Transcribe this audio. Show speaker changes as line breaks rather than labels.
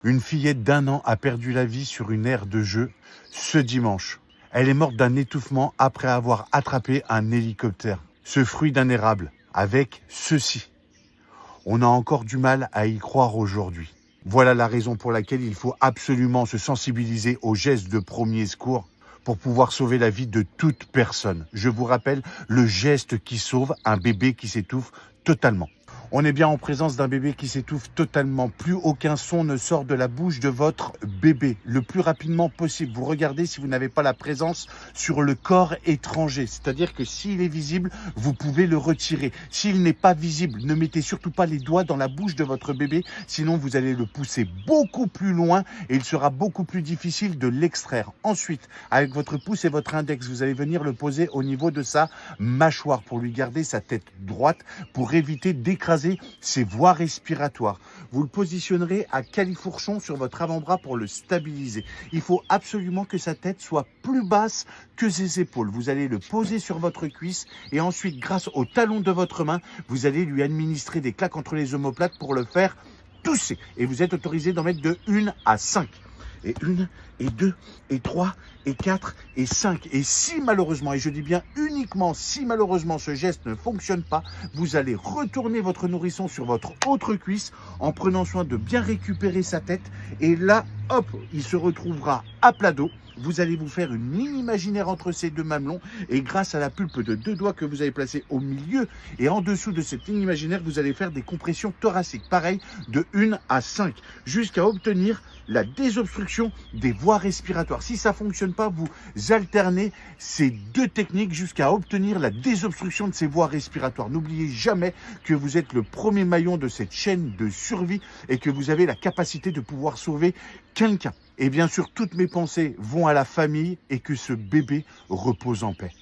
Une fillette d'1 an a perdu la vie sur une aire de jeu ce dimanche. Elle est morte d'un étouffement après avoir attrapé un hélicoptère. Ce fruit d'un érable, avec ceci. On a encore du mal à y croire aujourd'hui. Voilà la raison pour laquelle il faut absolument se sensibiliser aux gestes de premier secours pour pouvoir sauver la vie de toute personne. Je vous rappelle, le geste qui sauve un bébé qui s'étouffe totalement. On est bien en présence d'un bébé qui s'étouffe totalement. Plus aucun son ne sort de la bouche de votre bébé. Le plus rapidement possible. Vous regardez si vous n'avez pas la présence sur le corps étranger. C'est-à-dire que s'il est visible, vous pouvez le retirer. S'il n'est pas visible, ne mettez surtout pas les doigts dans la bouche de votre bébé. Sinon, vous allez le pousser beaucoup plus loin et il sera beaucoup plus difficile de l'extraire. Ensuite, avec votre pouce et votre index, vous allez venir le poser au niveau de sa mâchoire pour lui garder sa tête droite, pour éviter d'écraser ses voies respiratoires. Vous le positionnerez à califourchon sur votre avant-bras pour le stabiliser. Il faut absolument que sa tête soit plus basse que ses épaules. Vous allez le poser sur votre cuisse et ensuite, grâce au talon de votre main, vous allez lui administrer des claques entre les omoplates pour le faire tousser. Et vous êtes autorisé d'en mettre de 1 à 5. Et 1, et 2, et 3, et 4, et 5. Et si malheureusement, et je dis bien uniquement si malheureusement ce geste ne fonctionne pas, vous allez retourner votre nourrisson sur votre autre cuisse en prenant soin de bien récupérer sa tête. Et là, hop, il se retrouvera à plat dos. Vous allez vous faire une ligne imaginaire entre ces deux mamelons et grâce à la pulpe de 2 doigts que vous avez placée au milieu et en dessous de cette ligne imaginaire, vous allez faire des compressions thoraciques. Pareil, de 1 à 5 jusqu'à obtenir la désobstruction des voies respiratoires. Si ça ne fonctionne pas, vous alternez ces 2 techniques jusqu'à obtenir la désobstruction de ces voies respiratoires. N'oubliez jamais que vous êtes le premier maillon de cette chaîne de survie et que vous avez la capacité de pouvoir sauver quelqu'un. Et bien sûr, toutes mes pensées vont à la famille et que ce bébé repose en paix.